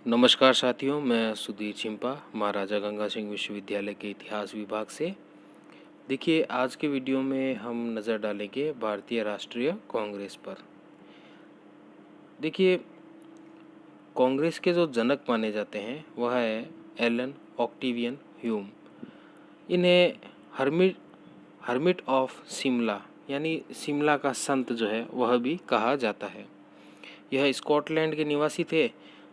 नमस्कार साथियों, मैं सुधीर चिंपा महाराजा गंगा सिंह विश्वविद्यालय के इतिहास विभाग से। देखिए, आज के वीडियो में हम नज़र डालेंगे भारतीय राष्ट्रीय कांग्रेस पर। देखिए, कांग्रेस के जो जनक माने जाते हैं वह है एलन ऑक्टेवियन ह्यूम। इन्हें हर्मिट ऑफ शिमला यानी शिमला का संत जो है वह भी कहा जाता है। यह स्कॉटलैंड के निवासी थे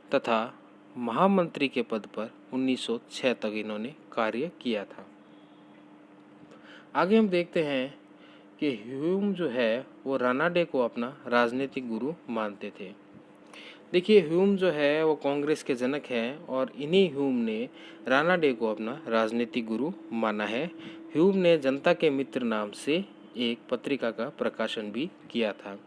तथा महामंत्री के पद पर 1906 तक इन्होंने कार्य किया था। आगे हम देखते हैं कि ह्यूम जो है वो रानाडे को अपना राजनीतिक गुरु मानते थे। देखिए, ह्यूम जो है वो कांग्रेस के जनक हैं और इन्हीं ह्यूम ने रानाडे को अपना राजनीतिक गुरु माना है। ह्यूम ने जनता के मित्र नाम से एक पत्रिका का प्रकाशन भी किया था।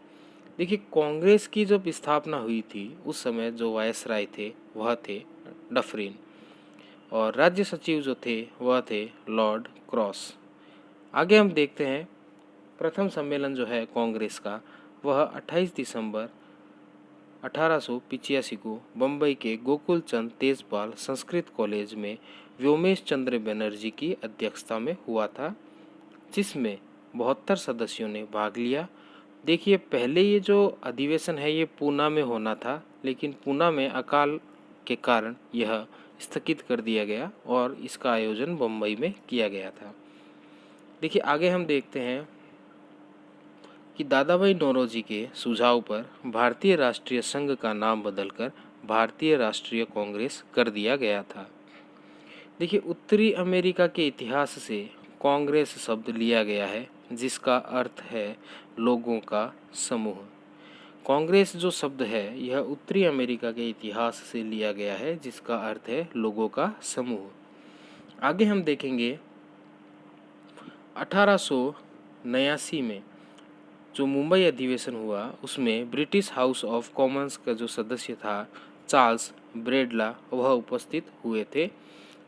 देखिए, कांग्रेस की जब स्थापना हुई थी उस समय जो वायसराय थे वह थे डफरिन और राज्य सचिव जो थे वह थे लॉर्ड क्रॉस। आगे हम देखते हैं प्रथम सम्मेलन जो है कांग्रेस का वह 28 दिसंबर 1885 को बम्बई के गोकुल चंद तेजपाल संस्कृत कॉलेज में व्योमेश चंद्र बनर्जी की अध्यक्षता में हुआ था, जिसमें 72 सदस्यों ने भाग लिया। देखिए, पहले ये जो अधिवेशन है ये पूना में होना था, लेकिन पूना में अकाल के कारण यह स्थगित कर दिया गया और इसका आयोजन बम्बई में किया गया था। देखिए, आगे हम देखते हैं कि दादाभाई नौरोजी के सुझाव पर भारतीय राष्ट्रीय संघ का नाम बदलकर भारतीय राष्ट्रीय कांग्रेस कर दिया गया था। देखिए, उत्तरी अमेरिका के इतिहास से कांग्रेस शब्द लिया गया है जिसका अर्थ है लोगों का समूह। कांग्रेस जो शब्द है यह उत्तरी अमेरिका के इतिहास से लिया गया है जिसका अर्थ है लोगों का समूह। आगे हम देखेंगे 1889 में जो मुंबई अधिवेशन हुआ उसमें ब्रिटिश हाउस ऑफ कॉमन्स का जो सदस्य था चार्ल्स ब्रेडला वह उपस्थित हुए थे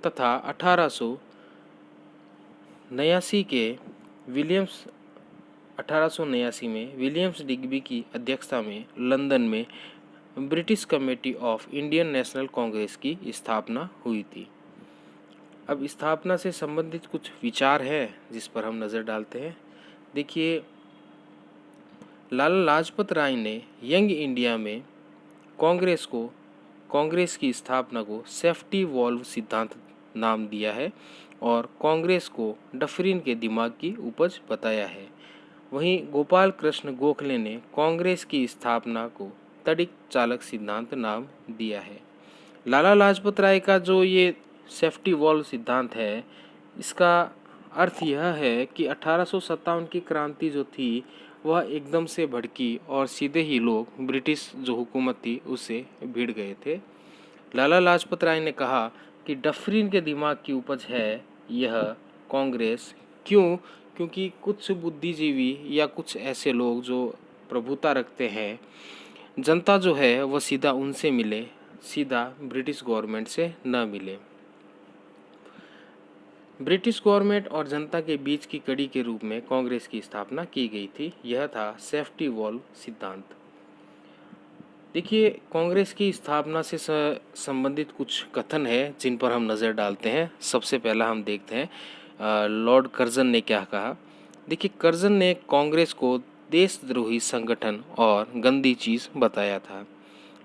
तथा 1889 में विलियम्स डिग्बी की अध्यक्षता में लंदन में British committee of Indian national Congress की स्थापना हुई थी। अब स्थापना से संबंधित कुछ विचार है जिस पर हम नज़र डालते हैं। देखिए, लाला लाजपत राय ने यंग इंडिया में कांग्रेस की स्थापना को सेफ्टी वॉल्व सिद्धांत नाम दिया है और कांग्रेस को डफरिन के दिमाग की उपज बताया है। वहीं गोपाल कृष्ण गोखले ने कांग्रेस की स्थापना को तड़िक चालक सिद्धांत नाम दिया है। लाला लाजपत राय का जो ये सेफ्टी वॉल्व सिद्धांत है इसका अर्थ यह है कि 1857 की क्रांति जो थी वह एकदम से भड़की और सीधे ही लोग ब्रिटिश जो हुकूमत थी उससे भिड़ गए थे। लाला लाजपत राय ने कहा कि डफरिन के दिमाग की उपज है यह कांग्रेस। क्योंकि कुछ बुद्धिजीवी या कुछ ऐसे लोग जो प्रभुता रखते हैं, जनता जो है वह सीधा उनसे मिले, सीधा ब्रिटिश गवर्नमेंट से न मिले। ब्रिटिश गवर्नमेंट और जनता के बीच की कड़ी के रूप में कांग्रेस की स्थापना की गई थी। यह था सेफ्टी वॉल्व सिद्धांत। देखिए, कांग्रेस की स्थापना से संबंधित कुछ कथन है जिन पर हम नज़र डालते हैं। सबसे पहला हम देखते हैं लॉर्ड कर्जन ने क्या कहा। देखिए, कर्जन ने कांग्रेस को देशद्रोही संगठन और गंदी चीज़ बताया था।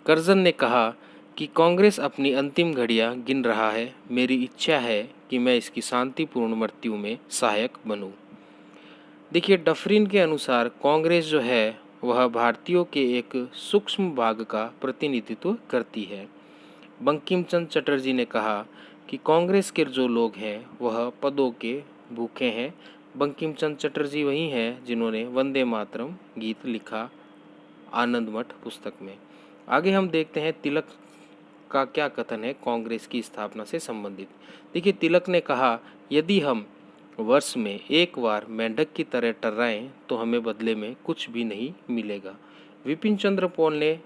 कर्जन ने कहा कि कांग्रेस अपनी अंतिम घड़ियां गिन रहा है। मेरी इच्छा है कि मैं इसकी शांतिपूर्ण मृत्यु में सहायक बनूं। देखिए, डफरिन के अनुसार कांग्रेस जो है वह भारतीयों के एक सूक्ष्म भाग का प्रतिनिधित्व करती है। बंकिम चंद्र चटर्जी ने कहा कि कांग्रेस के जो लोग हैं वह पदों के भूखे हैं। बंकिम चंद्र चटर्जी वही हैं जिन्होंने वंदे मातरम गीत लिखा आनंद मठ पुस्तक में। आगे हम देखते हैं तिलक का क्या कथन है कांग्रेस की स्थापना से संबंधित। देखिए, तिलक ने कहा यदि हम वर्ष में एक बार मेंढक की तरह टर्राएं तो हमें बदले में कुछ भी नहीं मिलेगा। विपिन चंद्र पॉल ने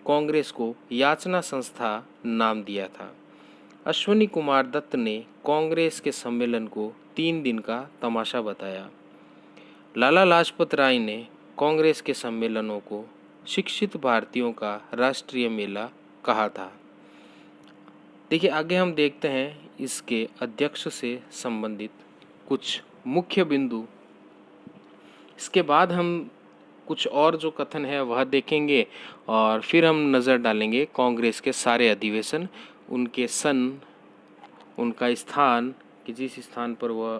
कांग्रेस को याचना संस्था नाम दिया था। अश्वनी कुमार दत्त ने कांग्रेस के सम्मेलन को 3 दिन का तमाशा बताया। लाला लाजपत राय ने कांग्रेस के सम्मेलनों को शिक्षित भारतीयों का राष्ट्रीय मेला कहा था। देखिए आगे हम देखते हैं इसके अध्यक्ष से संबंधित कुछ मुख्य बिंदु। इसके बाद हम कुछ और जो कथन है वह देखेंगे और फिर हम नज़र डालेंगे कांग्रेस के सारे अधिवेशन, उनके सन, उनका स्थान कि जिस स्थान पर वह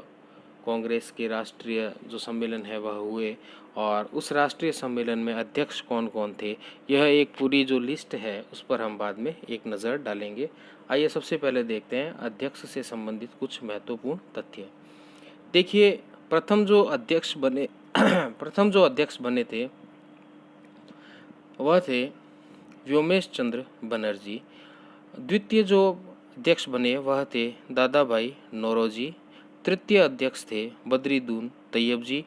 कांग्रेस के राष्ट्रीय जो सम्मेलन है वह हुए और उस राष्ट्रीय सम्मेलन में अध्यक्ष कौन कौन थे, यह एक पूरी जो लिस्ट है उस पर हम बाद में एक नज़र डालेंगे। आइए सबसे पहले देखते हैं अध्यक्ष से संबंधित कुछ महत्वपूर्ण तथ्य। देखिए प्रथम जो अध्यक्ष बने प्रथम जो अध्यक्ष बने थे वह थे व्योमेश चंद्र बनर्जी। द्वितीय जो अध्यक्ष बने वह थे दादा भाई नौरोजी। तृतीय अध्यक्ष थे बद्रुद्दीन तैयब जी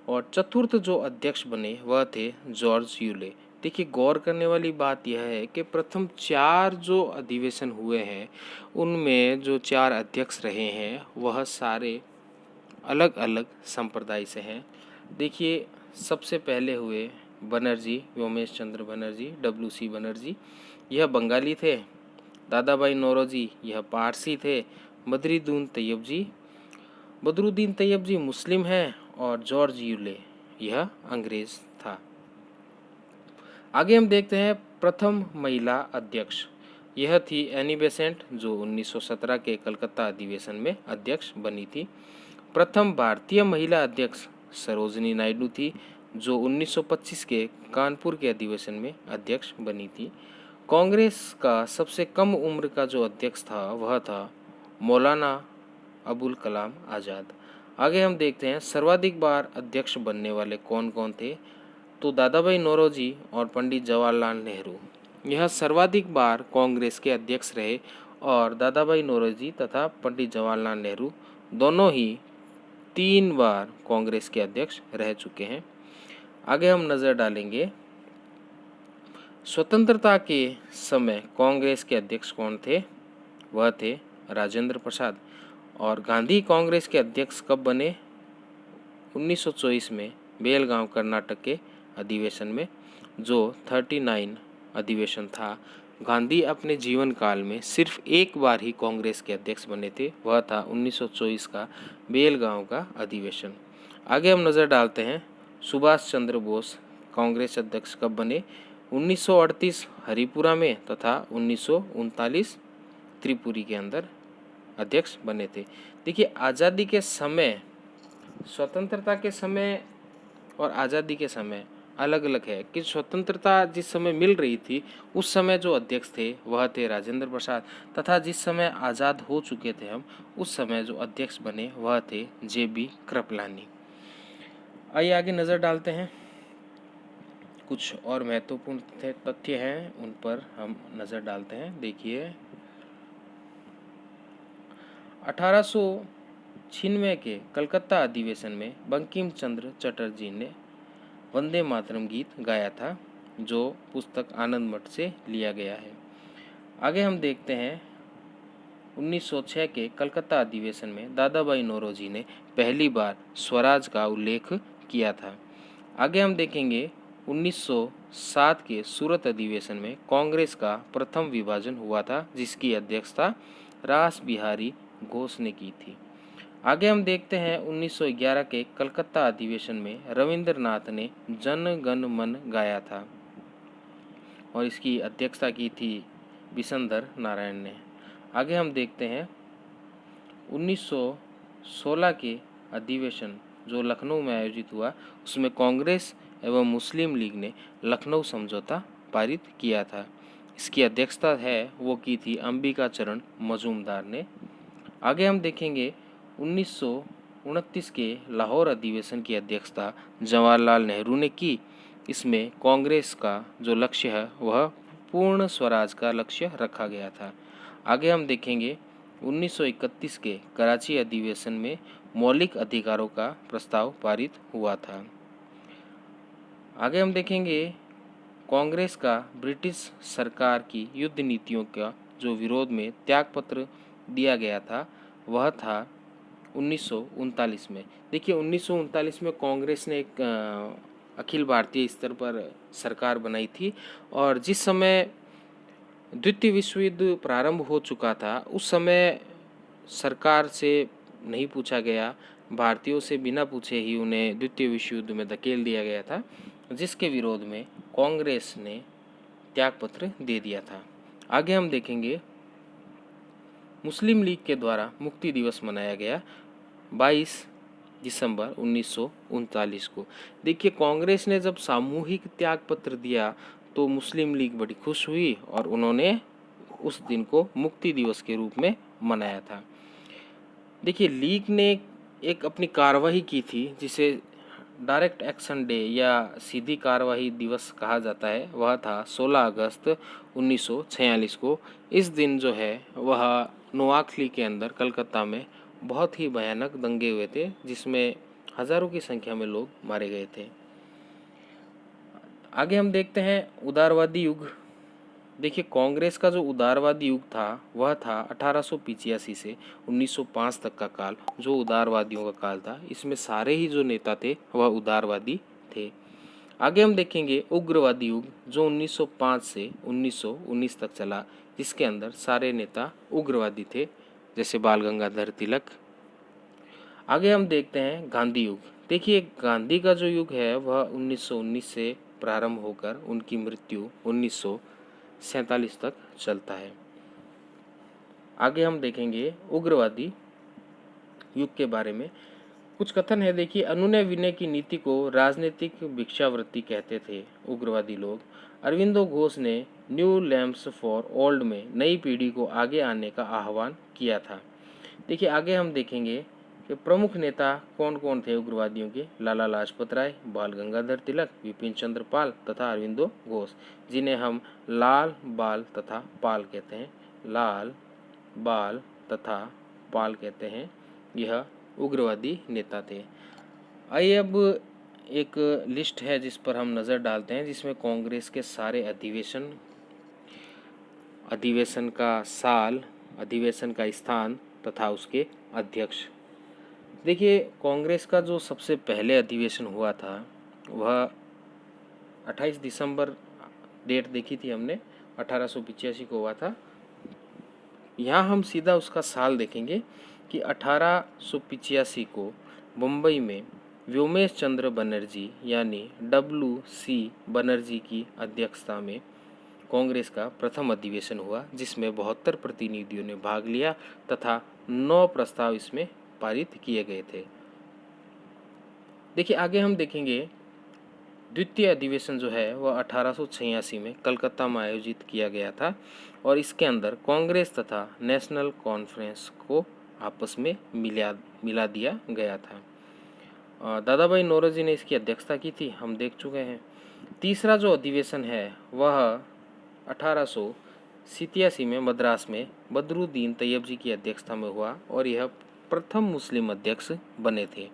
और चतुर्थ जो अध्यक्ष बने वह थे जॉर्ज यूले। देखिए गौर करने वाली बात यह है कि प्रथम 4 जो अधिवेशन हुए हैं उनमें जो 4 अध्यक्ष रहे हैं वह सारे अलग अलग संप्रदाय से हैं। देखिए सबसे पहले हुए बनर्जी, व्योमेश चंद्र बनर्जी, WC बनर्जी, यह बंगाली थे। दादा भाई नौरोजी यह पारसी थे। बदरुद्दीन तैयब जी मुस्लिम हैं और जॉर्ज यूले यह अंग्रेज था। आगे हम देखते हैं प्रथम महिला अध्यक्ष, यह थी एनी बेसेंट जो 1917 के कलकत्ता अधिवेशन में अध्यक्ष बनी थी। प्रथम भारतीय महिला अध्यक्ष सरोजिनी नायडू थी जो 1925 के कानपुर के अधिवेशन में अध्यक्ष बनी थी। कांग्रेस का सबसे कम उम्र का जो अध्यक्ष था वह था मौलाना अबुल कलाम आज़ाद। आगे हम देखते हैं सर्वाधिक बार अध्यक्ष बनने वाले कौन कौन थे, तो दादा भाई नौरोजी और पंडित जवाहरलाल नेहरू यह सर्वाधिक बार कांग्रेस के अध्यक्ष रहे और दादा भाई नौरोजी तथा पंडित जवाहरलाल नेहरू दोनों ही 3 बार कांग्रेस के अध्यक्ष रह चुके हैं। आगे हम नज़र डालेंगे स्वतंत्रता के समय कांग्रेस के अध्यक्ष कौन थे, वह थे राजेंद्र प्रसाद। और गांधी कांग्रेस के अध्यक्ष कब बने, 1924 में बेलगांव कर्नाटक के अधिवेशन में जो 39 अधिवेशन था। गांधी अपने जीवन काल में सिर्फ एक बार ही कांग्रेस के अध्यक्ष बने थे, वह था 1924 का बेलगांव का अधिवेशन। आगे हम नज़र डालते हैं सुभाष चंद्र बोस कांग्रेस अध्यक्ष कब बने, 1938 हरिपुरा में तथा 1939 त्रिपुरी के अंदर अध्यक्ष बने थे। देखिए आज़ादी के समय, स्वतंत्रता के समय और आज़ादी के समय अलग अलग है कि स्वतंत्रता जिस समय मिल रही थी उस समय जो अध्यक्ष थे वह थे राजेंद्र प्रसाद तथा जिस समय आज़ाद हो चुके थे हम उस समय जो अध्यक्ष बने वह थे JB कृपलानी। आइए आगे नज़र डालते हैं, कुछ और महत्वपूर्ण तथ्य हैं उन पर हम नज़र डालते हैं। देखिए 1896 के कलकत्ता अधिवेशन में बंकिम चंद्र चटर्जी ने वंदे मातरम गीत गाया था जो पुस्तक आनंद मठ से लिया गया है। आगे हम देखते हैं 1906 के कलकत्ता अधिवेशन में दादा भाई नौरोजी ने पहली बार स्वराज का उल्लेख किया था। आगे हम देखेंगे 1907 के सूरत अधिवेशन में कांग्रेस का प्रथम विभाजन हुआ था जिसकी अध्यक्षता रास बिहारी घोष ने की थी। आगे हम देखते हैं 1911 के कलकत्ता अधिवेशन में रविंद्रनाथ ने जन गण मन गाया था और इसकी अध्यक्षता की थी विशंधर नारायण ने। आगे हम देखते हैं 1916 के अधिवेशन जो लखनऊ में आयोजित हुआ उसमें कांग्रेस एवं मुस्लिम लीग ने लखनऊ समझौता पारित किया था। इसकी अध्यक्षता है वो की थी अंबिका चरण मजूमदार ने। आगे हम देखेंगे 1929 के लाहौर अधिवेशन की अध्यक्षता जवाहरलाल नेहरू ने की। इसमें कांग्रेस का जो लक्ष्य है वह पूर्ण स्वराज का लक्ष्य रखा गया था। आगे हम देखेंगे 1931 के कराची अधिवेशन में मौलिक अधिकारों का प्रस्ताव पारित हुआ था। आगे हम देखेंगे कांग्रेस का ब्रिटिश सरकार की युद्ध नीतियों का जो विरोध में त्यागपत्र दिया गया था वह था 1939 में। देखिए 1939 में कांग्रेस ने एक अखिल भारतीय स्तर पर सरकार बनाई थी और जिस समय द्वितीय विश्व युद्ध प्रारंभ हो चुका था। उस समय सरकार से नहीं पूछा गया, भारतीयों से बिना पूछे ही उन्हें द्वितीय विश्व युद्ध में धकेल दिया गया था, जिसके विरोध में कांग्रेस ने त्यागपत्र दे दिया था। आगे हम देखेंगे मुस्लिम लीग के द्वारा मुक्ति दिवस मनाया गया 22 दिसंबर 1939 को। देखिए, कांग्रेस ने जब सामूहिक त्यागपत्र दिया तो मुस्लिम लीग बड़ी खुश हुई और उन्होंने उस दिन को मुक्ति दिवस के रूप में मनाया था। देखिए, लीग ने एक अपनी कार्रवाई की थी जिसे डायरेक्ट एक्शन डे या सीधी कार्रवाई दिवस कहा जाता है। वह था 16 अगस्त 1946 को। इस दिन जो है वह नोआखली के अंदर कलकत्ता में बहुत ही भयानक दंगे हुए थे, जिसमें हजारों की संख्या में लोग मारे गए थे। आगे हम देखते हैं उदारवादी युग। देखिए, कांग्रेस का जो उदारवादी युग था वह था 1885 से 1905 तक का काल, जो उदारवादियों का काल था। इसमें सारे ही जो नेता थे वह उदारवादी थे। आगे हम देखेंगे उग्रवादी युग, जो 1905 से 1919 तक चला, जिसके अंदर सारे नेता उग्रवादी थे, जैसे बाल गंगाधर तिलक। आगे हम देखते हैं गांधी युग। देखिए, गांधी का जो युग है वह 1919 से प्रारंभ होकर उनकी मृत्यु 1947 तक चलता है। आगे हम देखेंगे उग्रवादी युग के बारे में। कुछ कथन है। देखिए, अनुनय विनय की नीति को राजनीतिक भिक्षावृत्ति कहते थे उग्रवादी लोग। अरविंदो घोष ने न्यू लैम्प्स फॉर ओल्ड में नई पीढ़ी को आगे आने का आह्वान किया था। देखिए, आगे हम देखेंगे कि प्रमुख नेता कौन कौन थे उग्रवादियों के। लाला लाजपत राय, बाल गंगाधर तिलक, विपिन चंद्र पाल तथा अरविंदो घोष, जिन्हें हम लाल, बाल तथा पाल कहते हैं। लाल, बाल तथा पाल कहते हैं। यह उग्रवादी नेता थे। आइए अब एक लिस्ट है जिस पर हम नज़र डालते हैं, जिसमें कांग्रेस के सारे अधिवेशन, अधिवेशन का साल, अधिवेशन का स्थान तथा उसके अध्यक्ष। देखिए, कांग्रेस का जो सबसे पहले अधिवेशन हुआ था वह 28 दिसंबर, डेट देखी थी हमने, 1885 को हुआ था। यहाँ हम सीधा उसका साल देखेंगे कि 1885 को मुंबई में व्योमेश चंद्र बनर्जी यानी WC बनर्जी की अध्यक्षता में कांग्रेस का प्रथम अधिवेशन हुआ, जिसमें 72 प्रतिनिधियों ने भाग लिया तथा 9 प्रस्ताव इसमें पारित किए गए थे। देखिए, आगे हम देखेंगे द्वितीय अधिवेशन जो है वह 1886 में कलकत्ता में आयोजित किया गया था और इसके अंदर कांग्रेस तथा नेशनल कॉन्फ्रेंस को आपस में मिला दिया गया था। दादा भाई नौरोजी ने इसकी अध्यक्षता की थी, हम देख चुके हैं। तीसरा जो अधिवेशन है वह 1887 में मद्रास में बदरुद्दीन तैयब जी की अध्यक्षता में हुआ और यह प्रथम मुस्लिम अध्यक्ष बने थे।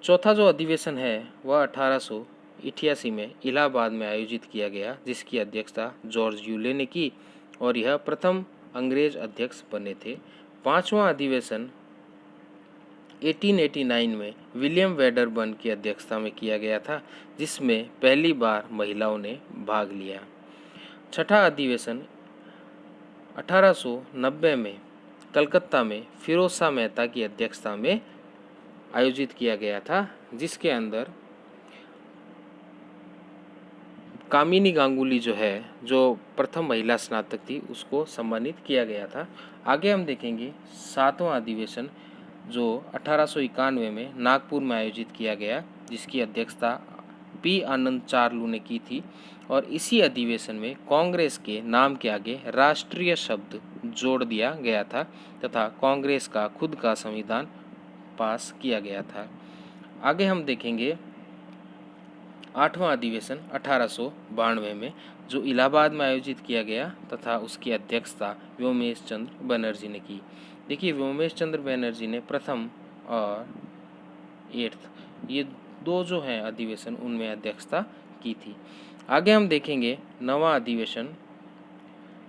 चौथा जो अधिवेशन है वह 1888 में इलाहाबाद में आयोजित किया गया, जिसकी अध्यक्षता जॉर्ज यूले ने की और यह प्रथम अंग्रेज अध्यक्ष बने थे। पांचवा अधिवेशन 1889 में विलियम वेडरबर्न की अध्यक्षता में किया गया था, जिसमें पहली बार महिलाओं ने भाग लिया। छठा अधिवेशन 1890 में कलकत्ता में फिरोज शाह मेहता की अध्यक्षता में आयोजित किया गया था, जिसके अंदर कामिनी गांगुली जो है, जो प्रथम महिला स्नातक थी, उसको सम्मानित किया गया था। आगे हम देखेंगे सातवां अधिवेशन जो 1891 में नागपुर में आयोजित किया गया, जिसकी अध्यक्षता P आनंद चारलू ने की थी और इसी अधिवेशन में कांग्रेस के नाम के आगे राष्ट्रीय शब्द जोड़ दिया गया था तथा कांग्रेस का खुद का संविधान पास किया गया था। आगे हम देखेंगे आठवां अधिवेशन 1892 में जो इलाहाबाद में आयोजित किया गया तथा उसकी अध्यक्षता व्योमेश चंद्र बनर्जी ने की। देखिए, व्योमेश चंद्र बनर्जी ने प्रथम और 8th ये दो जो हैं अधिवेशन उनमें अध्यक्षता की थी। आगे हम देखेंगे नवा अधिवेशन,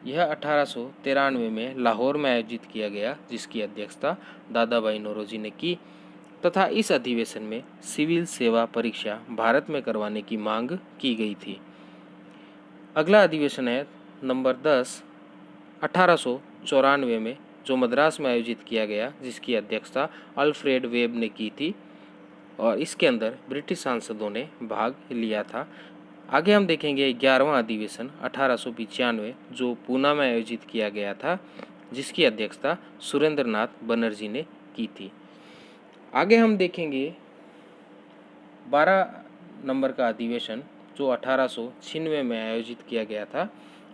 यह 1893 में लाहौर में आयोजित किया गया, जिसकी अध्यक्षता दादा भाई नौरोजी ने की तथा इस अधिवेशन में सिविल सेवा परीक्षा भारत में करवाने की मांग की गई थी। अगला अधिवेशन है नंबर 10 1894 में जो मद्रास में आयोजित किया गया, जिसकी अध्यक्षता अल्फ्रेड वेब ने की थी और इसके अंदर ब्रिटिश सांसदों ने भाग लिया था। आगे हम देखेंगे 11वां अधिवेशन 1895 जो पूना में आयोजित किया गया था, जिसकी अध्यक्षता सुरेंद्र नाथ बनर्जी ने की थी। आगे हम देखेंगे 12 नंबर का अधिवेशन जो 1896 में आयोजित किया गया था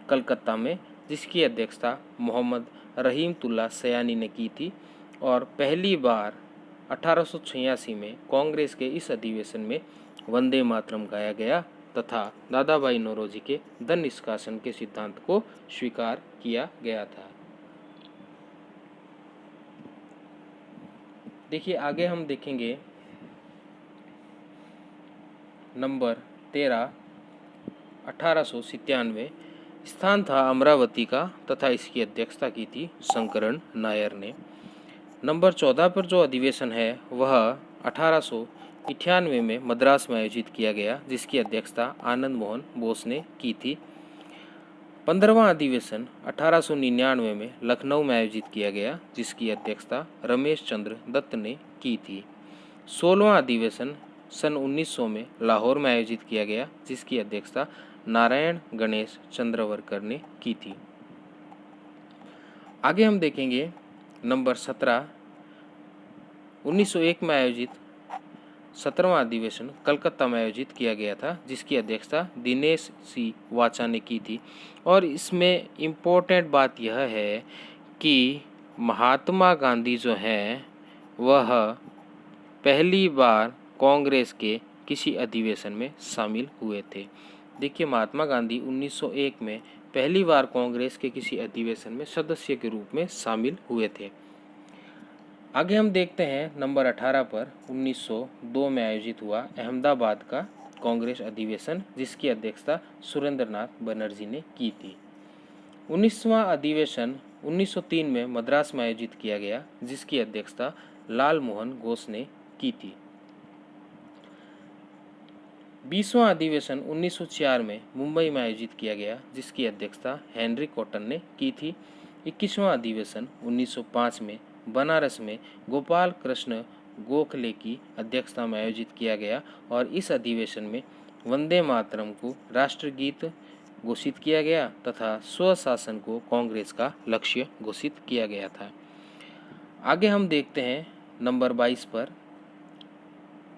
कलकत्ता में, जिसकी अध्यक्षता मोहम्मद रहीमतुल्लाह सयानी ने की थी और पहली बार 1886 में कांग्रेस के इस अधिवेशन में वंदे मातरम गाया गया तथा दादा भाई नौरोजी के धन निष्कासन के सिद्धांत को स्वीकार किया गया था। देखिए आगे हम देखेंगे नंबर 13 1897 स्थान था अमरावती का तथा इसकी अध्यक्षता की थी शंकरन नायर ने। नंबर 14 पर जो अधिवेशन है वह 1898 में मद्रास में आयोजित किया गया, जिसकी अध्यक्षता आनंद मोहन बोस ने की थी। 15वां अधिवेशन 1899 में लखनऊ में आयोजित किया गया, जिसकी अध्यक्षता रमेश चंद्र दत्त ने की थी। 16वां अधिवेशन सन 1900 में लाहौर में आयोजित किया गया, जिसकी अध्यक्षता नारायण गणेश चंद्रवरकर ने की थी। आगे हम देखेंगे नंबर 17 1901 में आयोजित 17वां अधिवेशन कलकत्ता में आयोजित किया गया था, जिसकी अध्यक्षता दिनेश सी वाचा ने की थी। और इसमें इम्पोर्टेंट बात यह है कि महात्मा गांधी जो हैं वह पहली बार कांग्रेस के किसी अधिवेशन में शामिल हुए थे। देखिए महात्मा गांधी 1901 में पहली बार कांग्रेस के किसी अधिवेशन में सदस्य के रूप में शामिल हुए थे। आगे हम देखते हैं नंबर 18 पर 1902 में आयोजित हुआ अहमदाबाद का कांग्रेस अधिवेशन, जिसकी अध्यक्षता सुरेंद्र नाथ बनर्जी ने की थी। 19वां अधिवेशन 1903 में मद्रास में आयोजित किया गया, जिसकी अध्यक्षता लाल मोहन घोष ने की थी। 20वां अधिवेशन 1904 में मुंबई में आयोजित किया गया, जिसकी अध्यक्षता हेनरी कॉटन ने की थी। 21वां अधिवेशन 1905 में बनारस में गोपाल कृष्ण गोखले की अध्यक्षता में आयोजित किया गया और इस अधिवेशन में वंदे मातरम को राष्ट्रगीत घोषित किया गया तथा स्वशासन को कांग्रेस का लक्ष्य घोषित किया गया था। आगे हम देखते हैं नंबर 22 पर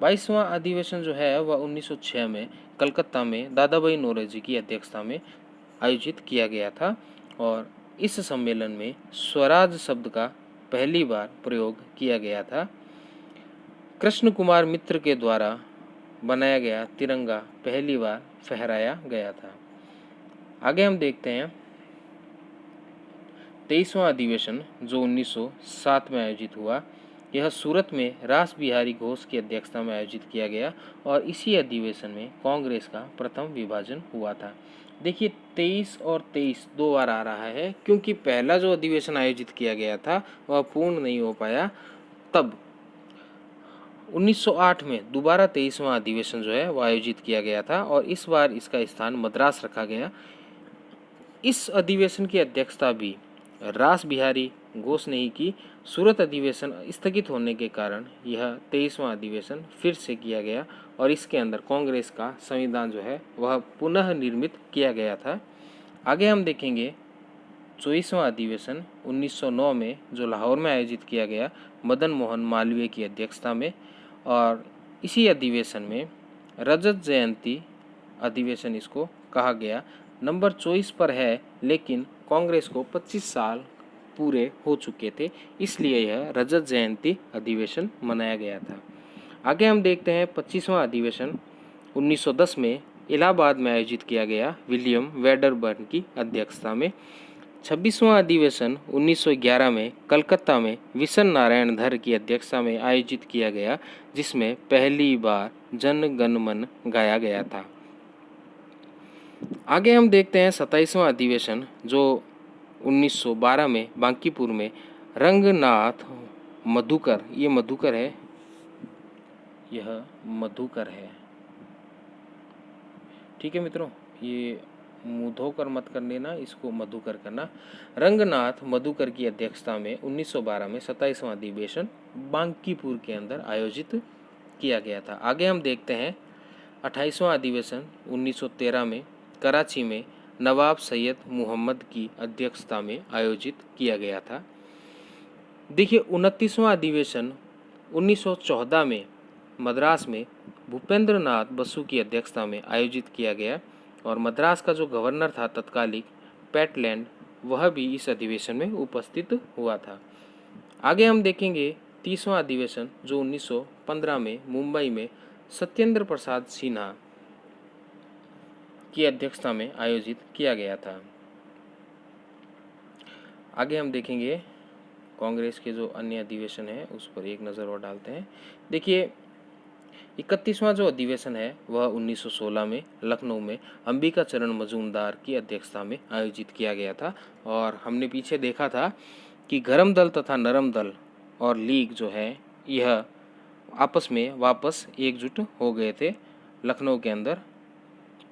22वां अधिवेशन जो है वह 1906 में कलकत्ता में दादा भाई नौरोजी की अध्यक्षता में आयोजित किया गया था और इस सम्मेलन में स्वराज शब्द का पहली बार प्रयोग किया गया था। कृष्ण कुमार मित्र के द्वारा बनाया गया तिरंगा पहली बार फहराया गया था। आगे हम देखते हैं 23वां अधिवेशन जो 1907 में आयोजित हुआ। यह सूरत में रास बिहारी घोष की अध्यक्षता में आयोजित किया गया और इसी अधिवेशन में कांग्रेस का प्रथम विभाजन हुआ था। देखिए 23 और 23 दो बार आ रहा है क्योंकि पहला जो अधिवेशन आयोजित किया गया था वह पूर्ण नहीं हो पाया। तब 1908 में दोबारा 23वां अधिवेशन जो है वह आयोजित किया गया था और इस बार इसका स्थान मद्रास रखा गया। इस अधिवेशन की अध्यक्षता भी रास बिहारी घोष ने ही की। सूरत अधिवेशन स्थगित होने के कारण यह 23वां अधिवेशन फिर से किया गया और इसके अंदर कांग्रेस का संविधान जो है वह पुनः निर्मित किया गया था। आगे हम देखेंगे 24वां अधिवेशन 1909 में जो लाहौर में आयोजित किया गया मदन मोहन मालवीय की अध्यक्षता में और इसी अधिवेशन में रजत जयंती अधिवेशन इसको कहा गया। नंबर 24 पर है लेकिन कांग्रेस को 25 साल पूरे हो चुके थे, इसलिए यह रजत जयंती अधिवेशन मनाया गया था। आगे हम देखते हैं 25वां अधिवेशन 1910 में इलाहाबाद में आयोजित किया गया विलियम वेडरबर्न की अध्यक्षता में। 26वां अधिवेशन 1911 में कलकत्ता में विशन नारायण धर की अध्यक्षता में आयोजित किया गया, जिसमें पहली बार जन गण मन गाया गया था। आगे हम देखते हैं 27वां अधिवेशन जो 1912 में बांकीपुर में रंगनाथ मधुकर, ये मधुकर है, यह मधुकर है, ठीक है मित्रों, ये मुधोकर मत कर लेना, इसको मधुकर करना। रंगनाथ मधुकर की अध्यक्षता में 1912 में 27वां अधिवेशन बांकीपुर के अंदर आयोजित किया गया था। आगे हम देखते हैं 28वां अधिवेशन 1913 में कराची में नवाब सैयद मोहम्मद की अध्यक्षता में आयोजित किया गया था। देखिए 29वां अधिवेशन 1914 में मद्रास में भूपेंद्र नाथ बसु की अध्यक्षता में आयोजित किया गया और मद्रास का जो गवर्नर था तत्कालिक पैटलैंड, वह भी इस अधिवेशन में उपस्थित हुआ था। आगे हम देखेंगे 30वां अधिवेशन जो 1915 में मुंबई में सत्येंद्र प्रसाद सिन्हा की अध्यक्षता में आयोजित किया गया था। आगे हम देखेंगे कांग्रेस के जो अन्य अधिवेशन है उस पर एक नज़र और डालते हैं। देखिए 31वां जो अधिवेशन है वह 1916 में लखनऊ में अंबिका चरण मजूमदार की अध्यक्षता में आयोजित किया गया था और हमने पीछे देखा था कि गरम दल तथा नरम दल और लीग जो है यह आपस में वापस एकजुट हो गए थे लखनऊ के अंदर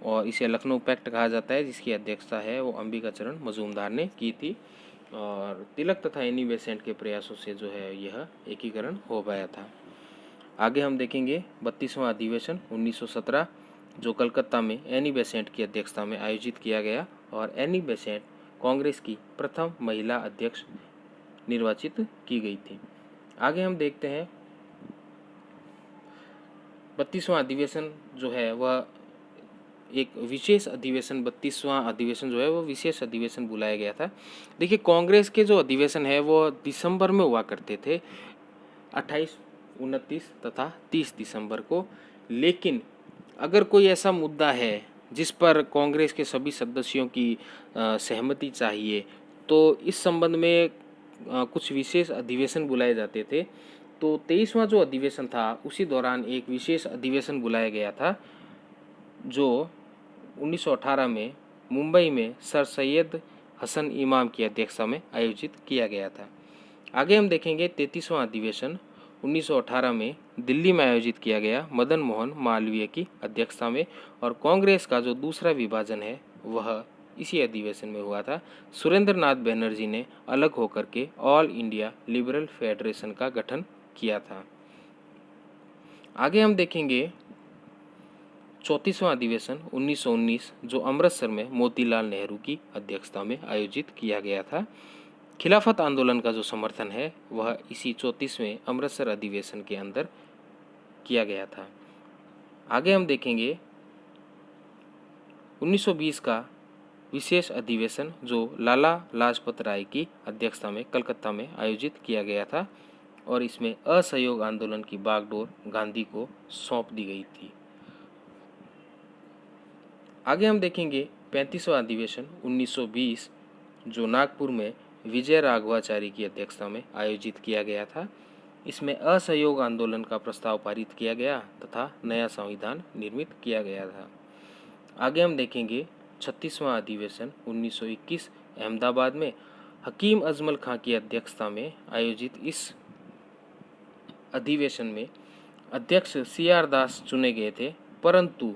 और इसे लखनऊ पैक्ट कहा जाता है, जिसकी अध्यक्षता है वो अंबिका चरण मजूमदार ने की थी और तिलक तथा एनी बेसेंट के प्रयासों से जो है यह एकीकरण हो पाया था। आगे हम देखेंगे 32वां अधिवेशन 1917 जो कलकत्ता में एनी बेसेंट की अध्यक्षता में आयोजित किया गया और एनी बेसेंट कांग्रेस की प्रथम महिला अध्यक्ष निर्वाचित की गई थी। आगे हम देखते हैं 32वां अधिवेशन जो है वह एक विशेष अधिवेशन 32वां अधिवेशन जो है वो विशेष अधिवेशन बुलाया गया था। देखिए कांग्रेस के जो अधिवेशन है वो दिसंबर में हुआ करते थे 28, 29 तथा 30 दिसंबर को, लेकिन अगर कोई ऐसा मुद्दा है जिस पर कांग्रेस के सभी सदस्यों की सहमति चाहिए तो इस संबंध में कुछ विशेष अधिवेशन बुलाए जाते थे। तो 23वां जो अधिवेशन था उसी दौरान एक विशेष अधिवेशन बुलाया गया था जो 1918 में मुंबई में सर सैयद हसन इमाम की अध्यक्षता में आयोजित किया गया था। आगे हम देखेंगे 33वां अधिवेशन 1918 में दिल्ली में आयोजित किया गया मदन मोहन मालवीय की अध्यक्षता में और कांग्रेस का जो दूसरा विभाजन है वह इसी अधिवेशन में हुआ था। सुरेंद्र नाथ बनर्जी ने अलग होकर के ऑल इंडिया लिबरल फेडरेशन का गठन किया था। आगे हम देखेंगे 34वां अधिवेशन 1919 जो अमृतसर में मोतीलाल नेहरू की अध्यक्षता में आयोजित किया गया था। खिलाफत आंदोलन का जो समर्थन है वह इसी 34वें अमृतसर अधिवेशन के अंदर किया गया था। आगे हम देखेंगे 1920 का विशेष अधिवेशन जो लाला लाजपत राय की अध्यक्षता में कलकत्ता में आयोजित किया गया था और इसमें असहयोग आंदोलन की बागडोर गांधी को सौंप दी गई थी। आगे हम देखेंगे 35वां अधिवेशन 1920 जो नागपुर में विजय राघवाचारी की अध्यक्षता में आयोजित किया गया था। इसमें असहयोग आंदोलन का प्रस्ताव पारित किया गया तथा नया संविधान निर्मित किया गया था। आगे हम देखेंगे 36वां अधिवेशन 1921 अहमदाबाद में हकीम अजमल खां की अध्यक्षता में आयोजित इस अधिवेशन में अध्यक्ष CR दास चुने गए थे, परंतु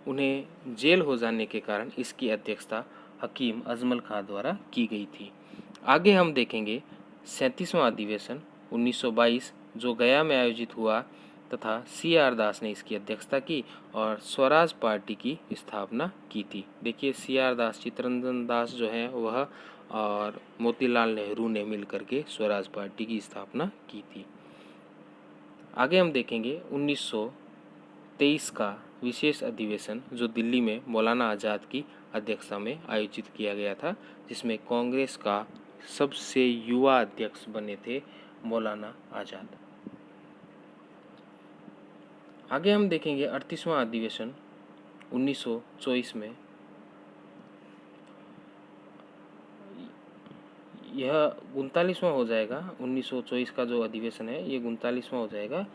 उन्हें जेल हो जाने के कारण इसकी अध्यक्षता हकीम अजमल खां द्वारा की गई थी। आगे हम देखेंगे 37वां अधिवेशन 1922 जो गया में आयोजित हुआ तथा CR दास ने इसकी अध्यक्षता की और स्वराज पार्टी की स्थापना की थी। देखिए CR दास, चित्तरंजन दास जो है वह और मोतीलाल नेहरू ने मिलकर के स्वराज पार्टी की स्थापना की थी। आगे हम देखेंगे 1923 का विशेष अधिवेशन जो दिल्ली में मौलाना आज़ाद की अध्यक्षता में आयोजित किया गया था, जिसमें कांग्रेस का सबसे युवा अध्यक्ष बने थे मौलाना आज़ाद। आगे हम देखेंगे 38वां अधिवेशन 1924 में। यह 39वां हो जाएगा। 1924 का जो अधिवेशन है ये 39वां हो जाएगा।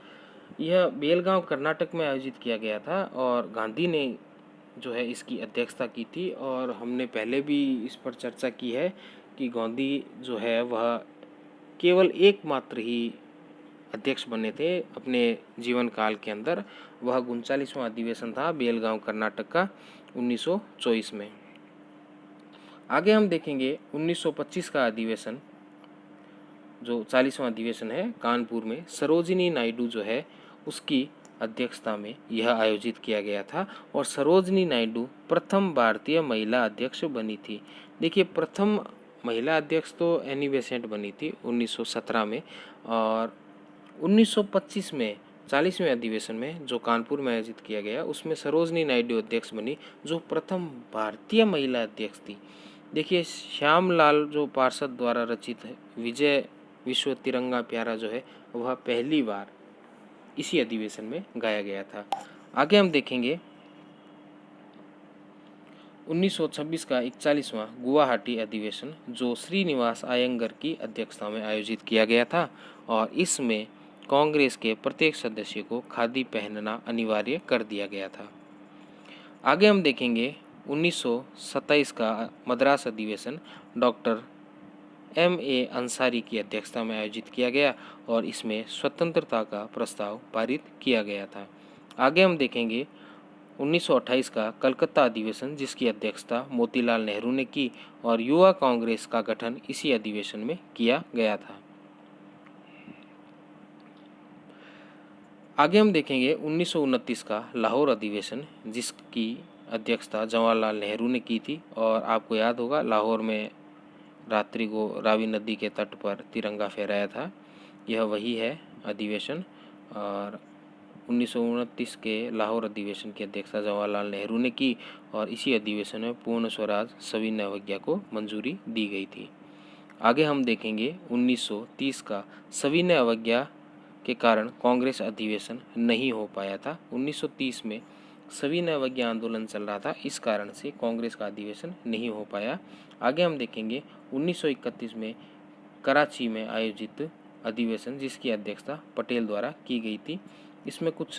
यह बेलगांव कर्नाटक में आयोजित किया गया था और गांधी ने जो है इसकी अध्यक्षता की थी और हमने पहले भी इस पर चर्चा की है कि गांधी जो है वह केवल एकमात्र ही अध्यक्ष बने थे अपने जीवन काल के अंदर। वह 39वां अधिवेशन था बेलगांव कर्नाटक का 1924 में। आगे हम देखेंगे 1925 का अधिवेशन, जो 40वां अधिवेशन है कानपुर में, सरोजिनी नायडू जो है उसकी अध्यक्षता में यह आयोजित किया गया था और सरोजिनी नायडू प्रथम भारतीय महिला अध्यक्ष बनी थी। देखिए, प्रथम महिला अध्यक्ष तो एनी बेसेंट बनी थी 1917 में, और 1925 में 40वें अधिवेशन में जो कानपुर में आयोजित किया गया उसमें सरोजिनी नायडू अध्यक्ष बनी, जो प्रथम भारतीय महिला अध्यक्ष थी। देखिए, श्यामलाल जो पार्षद द्वारा रचित है विजय विश्व तिरंगा प्यारा जो है वह पहली बार इसी अधिवेशन में गाया गया था। आगे हम देखेंगे 1926 का 41वां गुवाहाटी अधिवेशन, जो श्रीनिवास अयंगर की अध्यक्षता में आयोजित किया गया था और इसमें कांग्रेस के प्रत्येक सदस्य को खादी पहनना अनिवार्य कर दिया गया था। आगे हम देखेंगे 1927 का मद्रास अधिवेशन, डॉक्टर M.A. अंसारी की अध्यक्षता में आयोजित किया गया और इसमें स्वतंत्रता का प्रस्ताव पारित किया गया था। आगे हम देखेंगे 1928 का कलकत्ता अधिवेशन, जिसकी अध्यक्षता मोतीलाल नेहरू ने की और युवा कांग्रेस का गठन इसी अधिवेशन में किया गया था। आगे हम देखेंगे 1929 का लाहौर अधिवेशन, जिसकी अध्यक्षता जवाहरलाल नेहरू ने की थी और आपको याद होगा लाहौर में रात्रि को रावी नदी के तट पर तिरंगा फहराया था। यह वही है अधिवेशन और 1929 के लाहौर अधिवेशन की अध्यक्षता जवाहरलाल नेहरू ने की और इसी अधिवेशन में पूर्ण स्वराज सविनय अवज्ञा को मंजूरी दी गई थी। आगे हम देखेंगे 1930 का सविनय अवज्ञा के कारण कांग्रेस अधिवेशन नहीं हो पाया था। 1930 में सविनय अवज्ञा आंदोलन चल रहा था, इस कारण से कांग्रेस का अधिवेशन नहीं हो पाया। आगे हम देखेंगे 1931 में कराची में आयोजित अधिवेशन, जिसकी अध्यक्षता पटेल द्वारा की गई थी। इसमें कुछ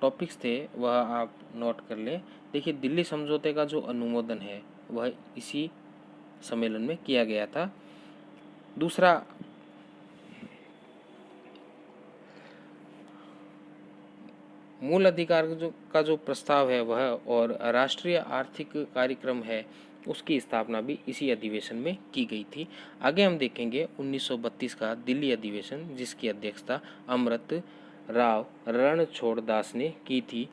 टॉपिक्स थे, वह आप नोट कर लें। देखिए, दिल्ली समझौते का जो अनुमोदन है वह इसी सम्मेलन में किया गया था। दूसरा, मूल अधिकार का जो प्रस्ताव है वह और राष्ट्रीय आर्थिक कार्यक्रम है उसकी स्थापना भी इसी अधिवेशन में की गई थी। आगे हम देखेंगे 1932 का दिल्ली अधिवेशन, जिसकी अध्यक्षता अमृत राव रणछोड़दास ने की थी।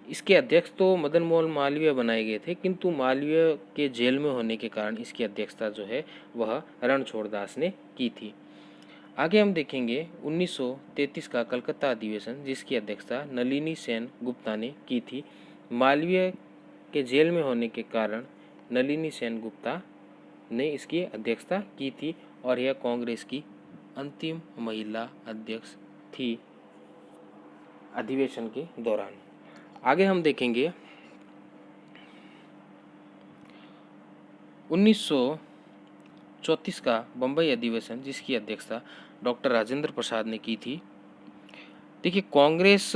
इसके अध्यक्ष तो मदन मोहन मालवीय बनाए गए थे, किंतु मालवीय के जेल में होने के कारण इसकी अध्यक्षता जो है वह रणछोड़दास ने की थी। आगे हम देखेंगे 1933 का कलकत्ता अधिवेशन, जिसकी अध्यक्षता नलिनी सेन गुप्ता ने की थी। मालवीय के जेल में होने के कारण नलिनी सेन गुप्ता ने इसकी अध्यक्षता की थी और यह कांग्रेस की अंतिम महिला अध्यक्ष थी अधिवेशन के दौरान। आगे हम देखेंगे 1934 का बम्बई अधिवेशन, जिसकी अध्यक्षता डॉक्टर राजेंद्र प्रसाद ने की थी। देखिए, कांग्रेस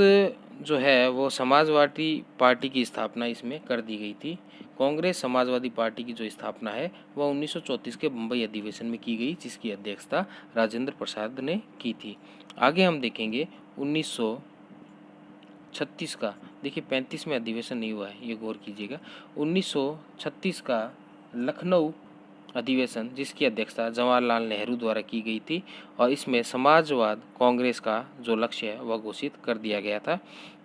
जो है वो समाजवादी पार्टी की स्थापना इसमें कर दी गई थी। कांग्रेस समाजवादी पार्टी की जो स्थापना है वह 1934 के बम्बई अधिवेशन में की गई, जिसकी अध्यक्षता राजेंद्र प्रसाद ने की थी। आगे हम देखेंगे 1936 का, देखिए 35 में अधिवेशन नहीं हुआ है, ये गौर कीजिएगा। 1936 का लखनऊ अधिवेशन, जिसकी अध्यक्षता जवाहरलाल नेहरू द्वारा की गई थी और इसमें समाजवाद कांग्रेस का जो लक्ष्य है वह घोषित कर दिया गया था।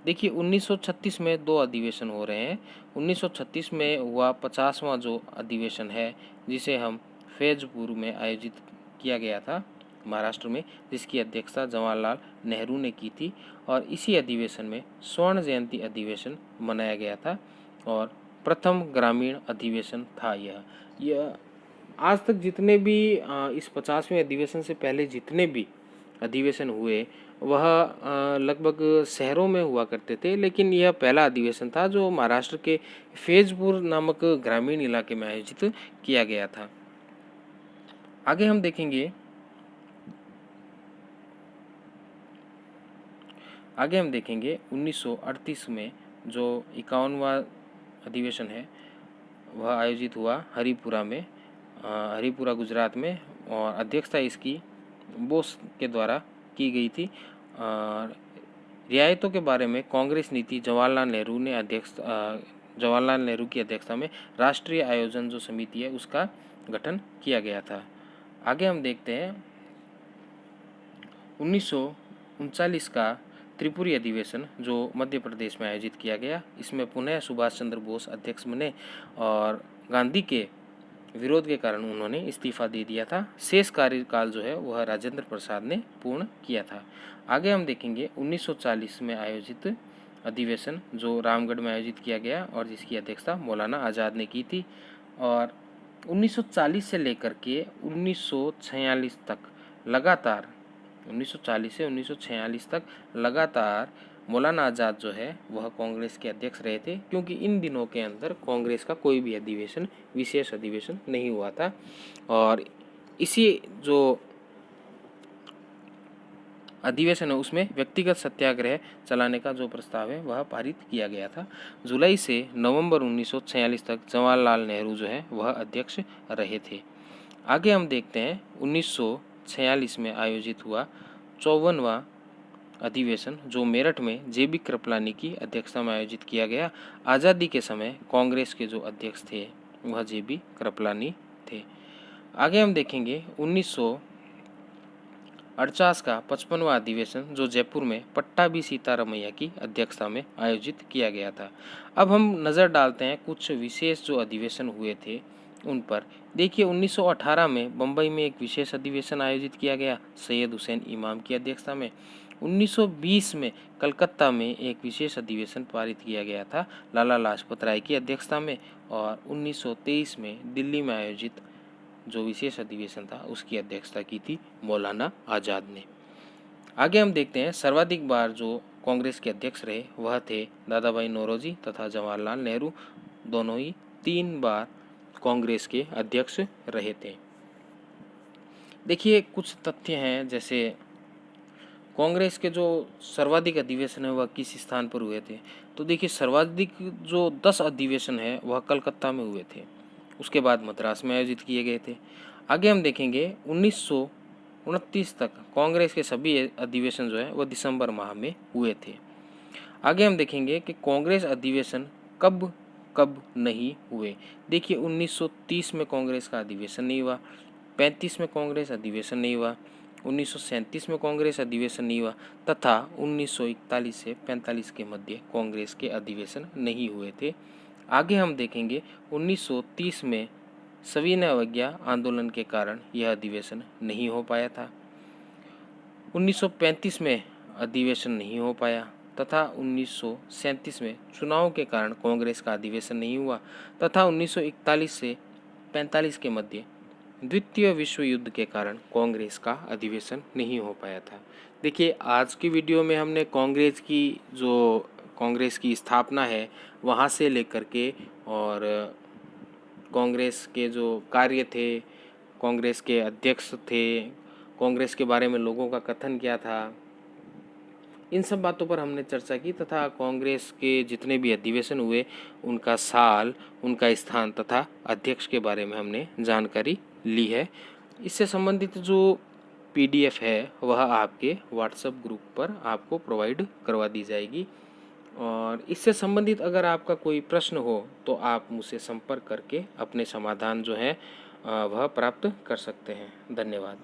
देखिए, 1936 में दो अधिवेशन हो रहे हैं। 1936 में हुआ 50वां जो अधिवेशन है, जिसे हम फैजपुर में आयोजित किया गया था महाराष्ट्र में, जिसकी अध्यक्षता जवाहरलाल नेहरू ने की थी और इसी अधिवेशन में स्वर्ण जयंती अधिवेशन मनाया गया था और प्रथम ग्रामीण अधिवेशन था यह आज तक जितने भी इस 50वें अधिवेशन से पहले जितने भी अधिवेशन हुए वह लगभग शहरों में हुआ करते थे, लेकिन यह पहला अधिवेशन था जो महाराष्ट्र के फैजपुर नामक ग्रामीण इलाके में आयोजित किया गया था। आगे हम देखेंगे 1938 में जो 51वां अधिवेशन है वह आयोजित हुआ हरिपुरा में, हरिपुरा गुजरात में, और अध्यक्षता इसकी बोस के द्वारा की गई थी। रियायतों के बारे में कांग्रेस नीति जवाहरलाल नेहरू ने जवाहरलाल नेहरू की अध्यक्षता में राष्ट्रीय आयोजन जो समिति है उसका गठन किया गया था। आगे हम देखते हैं 1939 का त्रिपुरी अधिवेशन जो मध्य प्रदेश में आयोजित किया गया। इसमें पुनः सुभाष चंद्र बोस अध्यक्ष बने और गांधी के विरोध के कारण उन्होंने इस्तीफा दे दिया था। शेष कार्यकाल जो है वह राजेंद्र प्रसाद ने पूर्ण किया था। आगे हम देखेंगे 1940 में आयोजित अधिवेशन जो रामगढ़ में आयोजित किया गया और जिसकी अध्यक्षता मौलाना आज़ाद ने की थी। और 1940 से लेकर के 1946 तक लगातार 1940 से 1946 तक लगातार मौलाना आज़ाद जो है वह कांग्रेस के अध्यक्ष रहे थे, क्योंकि इन दिनों के अंदर कांग्रेस का कोई भी अधिवेशन विशेष अधिवेशन नहीं हुआ था। और इसी जो अधिवेशन है उसमें व्यक्तिगत सत्याग्रह चलाने का जो प्रस्ताव है वह पारित किया गया था। जुलाई से नवंबर 1946 तक जवाहरलाल नेहरू जो है वह अध्यक्ष रहे थे। आगे हम देखते हैं 1946 में आयोजित हुआ 54वां अधिवेशन जो मेरठ में जेबी कृपलानी की अध्यक्षता में आयोजित किया गया। आज़ादी के समय कांग्रेस के जो अध्यक्ष थे वह जेबी कृपलानी थे। आगे हम देखेंगे 1948 का 55वां अधिवेशन जो जयपुर में पट्टाभी सीतारमैया की अध्यक्षता में आयोजित किया गया था। अब हम नज़र डालते हैं कुछ विशेष जो अधिवेशन हुए थे उन पर। देखिए 1918 में बम्बई में एक विशेष अधिवेशन आयोजित किया गया सैयद हुसैन इमाम की अध्यक्षता में। 1920 में कलकत्ता में एक विशेष अधिवेशन पारित किया गया था लाला लाजपत राय की अध्यक्षता में। और 1923 में दिल्ली में आयोजित जो विशेष अधिवेशन था उसकी अध्यक्षता की थी मौलाना आज़ाद ने। आगे हम देखते हैं सर्वाधिक बार जो कांग्रेस के अध्यक्ष रहे वह थे दादा भाई नौरोजी तथा जवाहरलाल नेहरू, दोनों ही 3 बार कांग्रेस के अध्यक्ष रहे थे। देखिए कुछ तथ्य हैं, जैसे कांग्रेस के जो सर्वाधिक अधिवेशन है वह किस स्थान पर हुए थे। तो देखिए सर्वाधिक जो 10 अधिवेशन है वह कलकत्ता में हुए थे, उसके बाद मद्रास में आयोजित किए गए थे। आगे हम देखेंगे 1929 तक कांग्रेस के सभी अधिवेशन जो है वह दिसंबर माह में हुए थे। आगे हम देखेंगे कि कांग्रेस अधिवेशन कब कब नहीं हुए। देखिए 1930 में कांग्रेस का अधिवेशन नहीं हुआ, 35 में कांग्रेस अधिवेशन नहीं हुआ, 1937 में कांग्रेस अधिवेशन नहीं हुआ तथा 1941 से 45 के मध्य कांग्रेस के अधिवेशन नहीं हुए थे। आगे हम देखेंगे 1930 में सविनय अवज्ञा आंदोलन के कारण यह अधिवेशन नहीं हो पाया था। 1935 में अधिवेशन नहीं हो पाया तथा 1937 में चुनाव के कारण कांग्रेस का अधिवेशन नहीं हुआ तथा 1941 से 45 के मध्य द्वितीय विश्व युद्ध के कारण कांग्रेस का अधिवेशन नहीं हो पाया था। देखिए आज की वीडियो में हमने कांग्रेस की स्थापना है वहाँ से लेकर के और कांग्रेस के जो कार्य थे, कांग्रेस के अध्यक्ष थे, कांग्रेस के बारे में लोगों का कथन क्या था, इन सब बातों पर हमने चर्चा की तथा कांग्रेस के जितने भी अधिवेशन हुए उनका साल, उनका स्थान तथा अध्यक्ष के बारे में हमने जानकारी ली है। इससे संबंधित जो PDF है वह आपके व्हाट्सएप ग्रुप पर आपको प्रोवाइड करवा दी जाएगी और इससे संबंधित अगर आपका कोई प्रश्न हो तो आप मुझसे संपर्क करके अपने समाधान जो है वह प्राप्त कर सकते हैं। धन्यवाद।